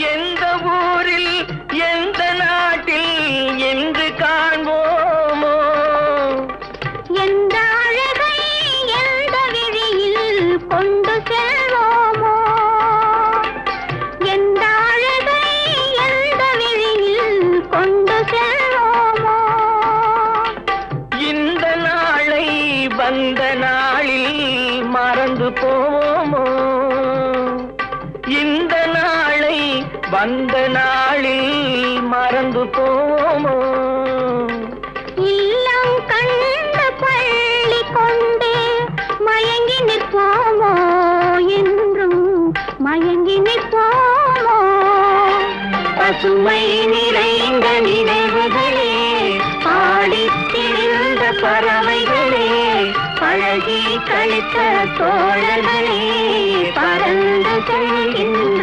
எந்த ஊரில் எந்த நாட்டில் என்று காண்போமோ எந்த அழகை எந்த விழியில் கொண்டு செல்வோமோ எந்த அழகை எந்த விழியில் கொண்டு செல்வோமோ இந்த நாளை வந்த நாளில் மறந்து போவோமோ இந்த நாளை வந்த நாளில் மறந்து போவோமோ இல்லம் கண்ட பள்ளி கொண்டு மயங்கி நிற்போமோ என்றும் மயங்கி நிற்போமோ பசுமை நிறைந்த நினைவுகளே பாடித் திரிந்த பறவைகளே பழகி கழித்த தோழர்களே பறந்து செல்கின்ற